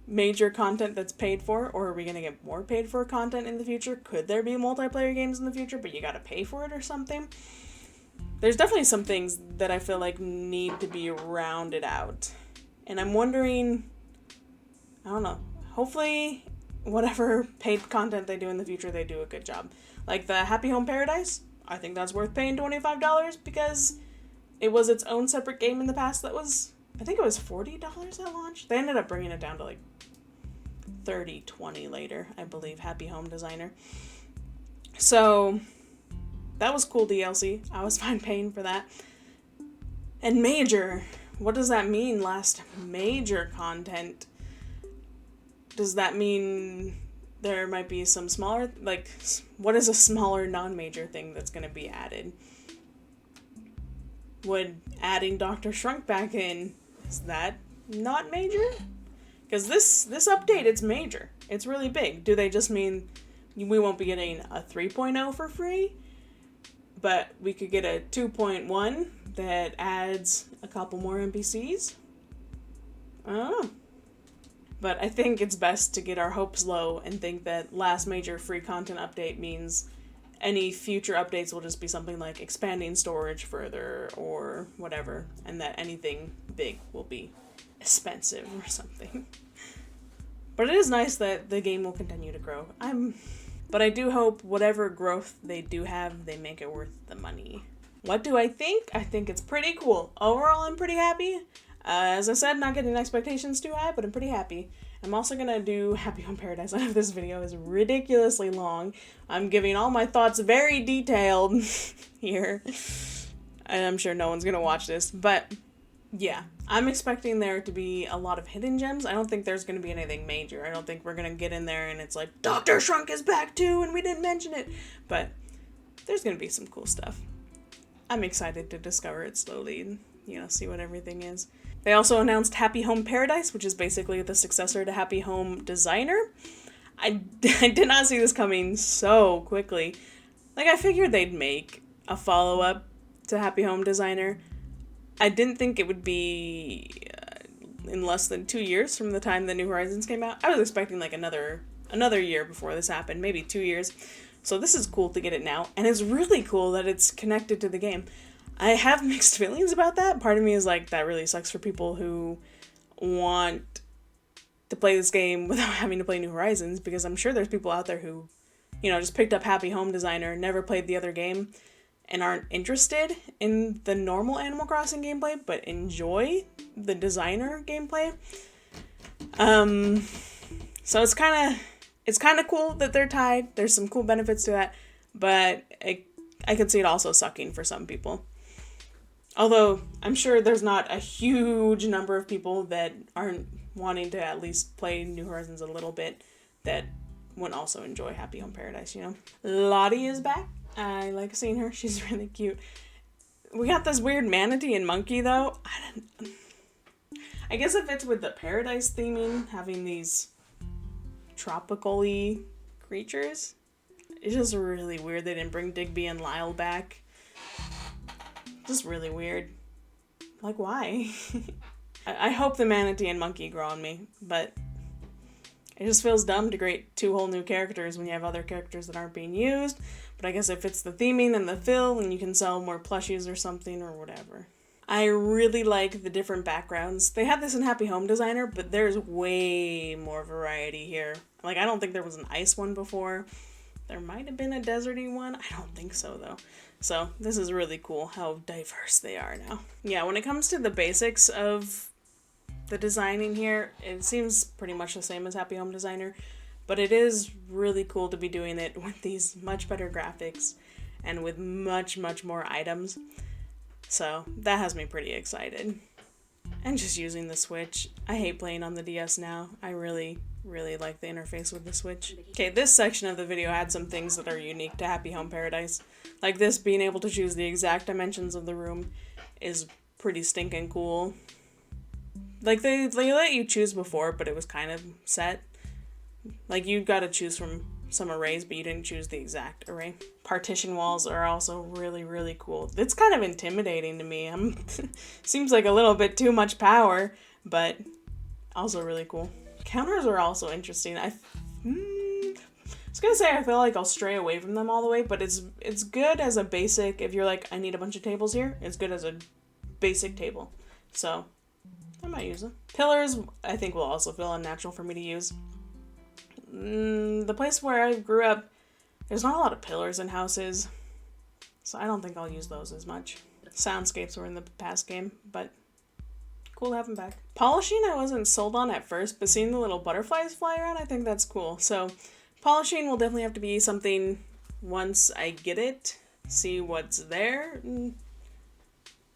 major content that's paid for? Or are we gonna get more paid for content in the future? Could there be multiplayer games in the future, but you gotta pay for it or something? There's definitely some things that I feel like need to be rounded out. And I'm wondering, I don't know, hopefully whatever paid content they do in the future, they do a good job. Like the Happy Home Paradise, I think that's worth paying $25 because it was its own separate game in the past that was, I think it was $40 at launch. They ended up bringing it down to like $30-$20 later, I believe, Happy Home Designer. So that was cool DLC. I was fine paying for that. And major, what does that mean? Last major content. Does that mean there might be some smaller, like, what is a smaller non-major thing that's going to be added? Would adding Dr. Shrunk back in, is that not major? Because this update, it's major. It's really big. Do they just mean we won't be getting a 3.0 for free? But we could get a 2.1 that adds a couple more NPCs? I don't know. But I think it's best to get our hopes low and think that last major free content update means any future updates will just be something like expanding storage further or whatever, and that anything big will be expensive or something. But it is nice that the game will continue to grow. But I do hope whatever growth they do have, they make it worth the money. What do I think? I think it's pretty cool. Overall, I'm pretty happy. As I said, not getting expectations too high, but I'm pretty happy. I'm also going to do Happy Home Paradise. I know this video is ridiculously long. I'm giving all my thoughts very detailed here. And I'm sure no one's going to watch this, but yeah, I'm expecting there to be a lot of hidden gems. I don't think there's going to be anything major. I don't think we're going to get in there and it's like, Dr. Shrunk is back too and we didn't mention it. But there's going to be some cool stuff. I'm excited to discover it slowly and, you know, see what everything is. They also announced Happy Home Paradise, which is basically the successor to Happy Home Designer. I did not see this coming so quickly. Like, I figured they'd make a follow-up to Happy Home Designer. I didn't think it would be in less than 2 years from the time the New Horizons came out. I was expecting like another year before this happened, maybe 2 years. So this is cool to get it now, and it's really cool that it's connected to the game. I have mixed feelings about that. Part of me is like, that really sucks for people who want to play this game without having to play New Horizons, because I'm sure there's people out there who, you know, just picked up Happy Home Designer, never played the other game, and aren't interested in the normal Animal Crossing gameplay, but enjoy the designer gameplay. So it's kind of cool that they're tied. There's some cool benefits to that, but I could see it also sucking for some people. Although I'm sure there's not a huge number of people that aren't wanting to at least play New Horizons a little bit that would also enjoy Happy Home Paradise, you know. Lottie is back. I like seeing her. She's really cute. We got this weird manatee and monkey, though. I guess it fits with the Paradise theming, having these tropical-y creatures. It's just really weird they didn't bring Digby and Lyle back. Just really weird. Like, why? I hope the manatee and monkey grow on me, but it just feels dumb to create 2 whole new characters when you have other characters that aren't being used. But I guess it fits the theming and the fill, and you can sell more plushies or something or whatever. I really like the different backgrounds. They had this in Happy Home Designer, but there's way more variety here. Like, I don't think there was an ice one before. There might have been a deserty one. I don't think so, though. So this is really cool how diverse they are now. Yeah, when it comes to the basics of the designing here, it seems pretty much the same as Happy Home Designer, but it is really cool to be doing it with these much better graphics and with much, much more items. So that has me pretty excited. And just using the Switch. I hate playing on the DS now. I really, really like the interface with the Switch. Okay, this section of the video had some things that are unique to Happy Home Paradise. Like this, being able to choose the exact dimensions of the room is pretty stinking cool. Like, they let you choose before, but it was kind of set. Like, you got to choose from some arrays, but you didn't choose the exact array. Partition walls are also really, really cool. It's kind of intimidating to me. Seems like a little bit too much power, but also really cool. Counters are also interesting. I was gonna say I feel like I'll stray away from them all the way, but it's good as a basic. If you're like, I need a bunch of tables here, it's good as a basic table. So I might use them. Pillars, I think, will also feel unnatural for me to use. The place where I grew up, there's not a lot of pillars in houses, so I don't think I'll use those as much. Soundscapes were in the past game, but cool to have them back. Polishing I wasn't sold on at first, but seeing the little butterflies fly around, I think that's cool. So polishing will definitely have to be something once I get it, see what's there.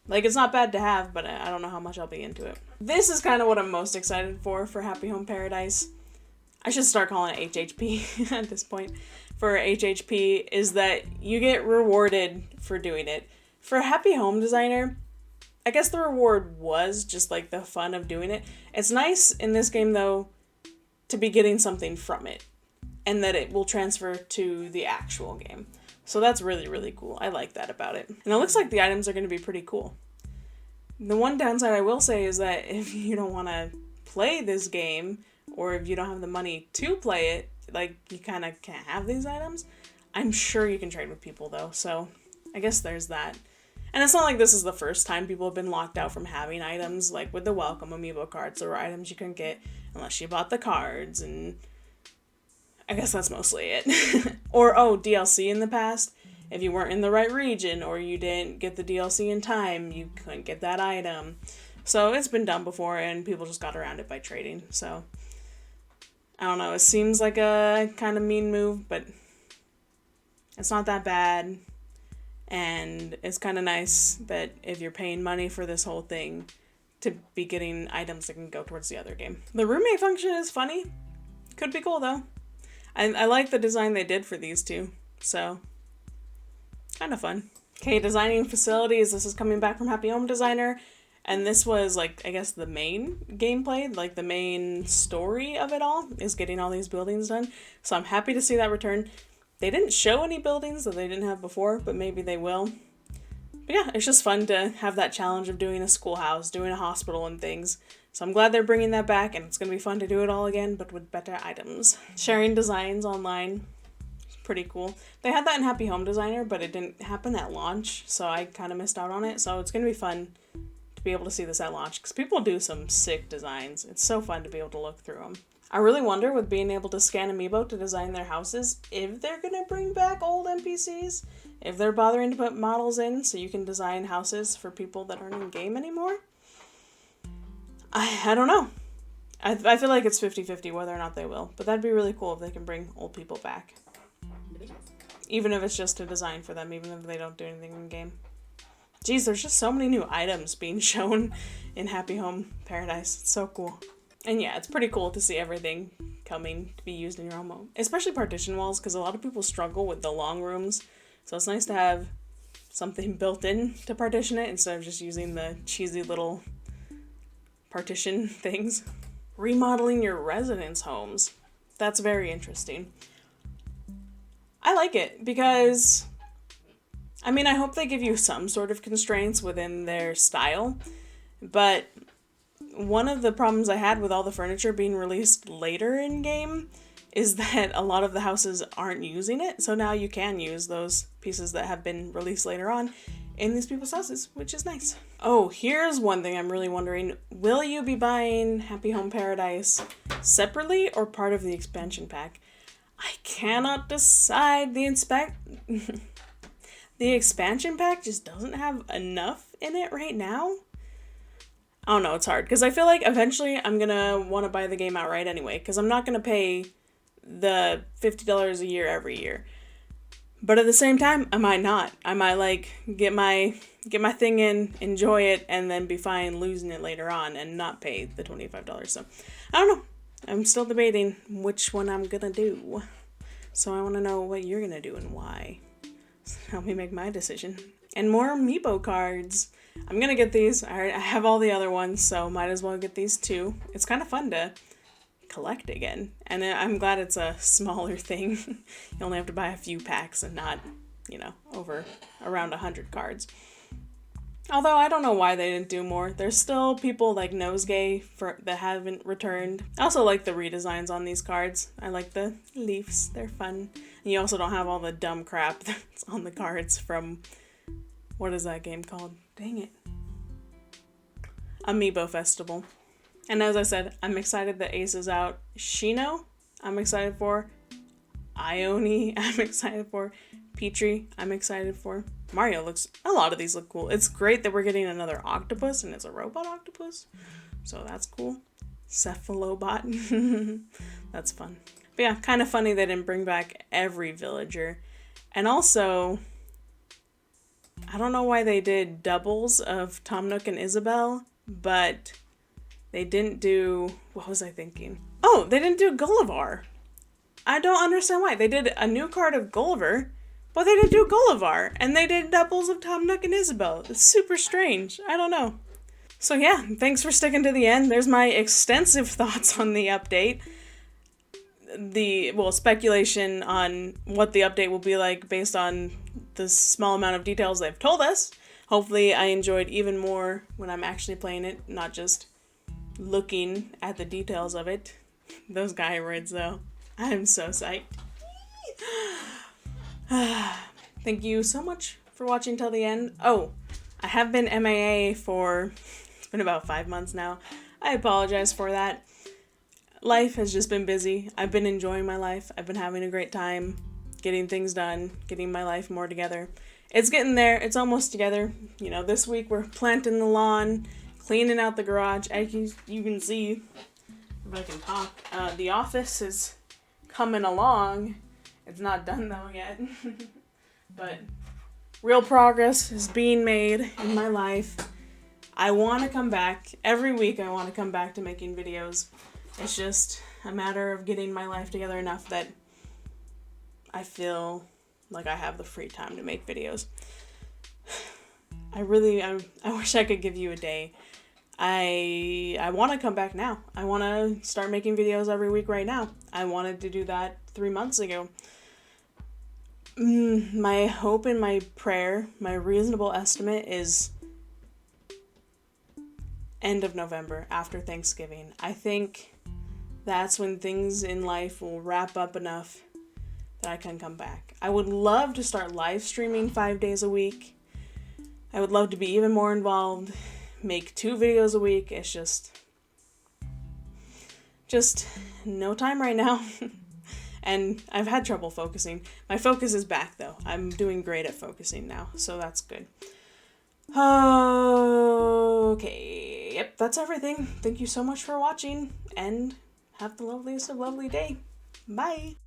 Like, it's not bad to have, but I don't know how much I'll be into it. This is kind of what I'm most excited for Happy Home Paradise. I should start calling it HHP at this point. For HHP is that you get rewarded for doing it. For Happy Home Designer, I guess the reward was just like the fun of doing it. It's nice in this game, though, to be getting something from it, and that it will transfer to the actual game. So that's really, really cool. I like that about it. And it looks like the items are going to be pretty cool. The one downside I will say is that if you don't want to play this game, or if you don't have the money to play it, like, you kind of can't have these items. I'm sure you can trade with people, though, so I guess there's that. And it's not like this is the first time people have been locked out from having items. Like with the Welcome Amiibo cards, there were items you couldn't get unless you bought the cards, and I guess that's mostly it. Or, DLC in the past. If you weren't in the right region, or you didn't get the DLC in time, you couldn't get that item. So it's been done before, and people just got around it by trading. So I don't know, it seems like a kind of mean move, but it's not that bad. And it's kind of nice that if you're paying money for this whole thing, to be getting items that can go towards the other game. The roommate function is funny. Could be cool, though. I like the design they did for these two, so kind of fun. Okay, designing facilities. This is coming back from Happy Home Designer. And this was, like, I guess the main gameplay, like the main story of it all, is getting all these buildings done. So I'm happy to see that return. They didn't show any buildings that they didn't have before, but maybe they will. But yeah, it's just fun to have that challenge of doing a schoolhouse, doing a hospital and things. So I'm glad they're bringing that back, and it's going to be fun to do it all again, but with better items. Sharing designs online. Pretty cool. They had that in Happy Home Designer, but it didn't happen at launch, so I kind of missed out on it. So it's going to be fun to be able to see this at launch, because people do some sick designs. It's so fun to be able to look through them. I really wonder, with being able to scan Amiibo to design their houses, if they're going to bring back old NPCs, if they're bothering to put models in so you can design houses for people that aren't in game anymore. I don't know. I feel like it's 50-50 whether or not they will, but that'd be really cool if they can bring old people back. Even if it's just a design for them, even if they don't do anything in game. Geez, there's just so many new items being shown in Happy Home Paradise. It's so cool. And yeah, it's pretty cool to see everything coming to be used in your home. Especially partition walls, because a lot of people struggle with the long rooms. So it's nice to have something built in to partition it instead of just using the cheesy little partition things. Remodeling your residence homes. That's very interesting. I like it because, I mean, I hope they give you some sort of constraints within their style, but one of the problems I had with all the furniture being released later in game is that a lot of the houses aren't using it, so now you can use those pieces that have been released later on in these people's houses, which is nice. Oh, here's one thing I'm really wondering. Will you be buying Happy Home Paradise separately or part of the expansion pack? I cannot decide. The expansion pack just doesn't have enough in it right now. I don't know, it's hard, because I feel like eventually I'm gonna want to buy the game outright anyway, because I'm not gonna pay the $50 a year every year. But at the same time, I might not. I might, like, get my thing in, enjoy it, and then be fine losing it later on and not pay the $25. So, I don't know. I'm still debating which one I'm gonna do. So I want to know what you're gonna do and why. Help me make my decision. And more Amiibo cards. I'm gonna get these. I have all the other ones, so might as well get these too. It's kind of fun to collect again. And I'm glad it's a smaller thing. You only have to buy a few packs and not, over around 100 cards. Although I don't know why they didn't do more. There's still people like Nosegay that haven't returned. I also like the redesigns on these cards. I like the leaves. They're fun. And you also don't have all the dumb crap that's on the cards from, what is that game called? Dang it. Amiibo Festival. And as I said, I'm excited that Ace is out. Shino, I'm excited for. Ione, I'm excited for. Petrie, I'm excited for. Mario a lot of these look cool. It's great that we're getting another octopus, and it's a robot octopus. So that's cool. Cephalobot. That's fun. But yeah, kind of funny they didn't bring back every villager. And also, I don't know why they did doubles of Tom Nook and Isabelle, but they didn't do, what was I thinking? Oh, they didn't do Gulliver. I don't understand why. They did a new card of Gulliver, but they didn't do Gulliver, and they did doubles of Tom Nook and Isabelle. It's super strange. I don't know. So yeah, thanks for sticking to the end. There's my extensive thoughts on the update. Speculation on what the update will be like based on the small amount of details they've told us. Hopefully I enjoyed even more when I'm actually playing it, not just looking at the details of it. Those gyroids though. I'm so psyched. Thank you so much for watching till the end. Oh, I have been MIA it's been about 5 months now. I apologize for that. Life has just been busy. I've been enjoying my life. I've been having a great time getting things done, getting my life more together. It's getting there. It's almost together. This week we're planting the lawn, cleaning out the garage. As you can see, if I can talk, the office is coming along. It's not done though yet. But real progress is being made in my life. I want to come back. Every week I want to come back to making videos. It's just a matter of getting my life together enough that I feel like I have the free time to make videos. I wish I could give you a day. I want to come back now. I want to start making videos every week right now. I wanted to do that 3 months ago. My hope and my prayer, my reasonable estimate is end of November, after Thanksgiving. I think that's when things in life will wrap up enough that I can come back. I would love to start live streaming 5 days a week. I would love to be even more involved, make 2 videos a week. It's just no time right now. And I've had trouble focusing. My focus is back though. I'm doing great at focusing now, so that's good. Okay, yep, that's everything. Thank you so much for watching, and have the loveliest of lovely day. Bye!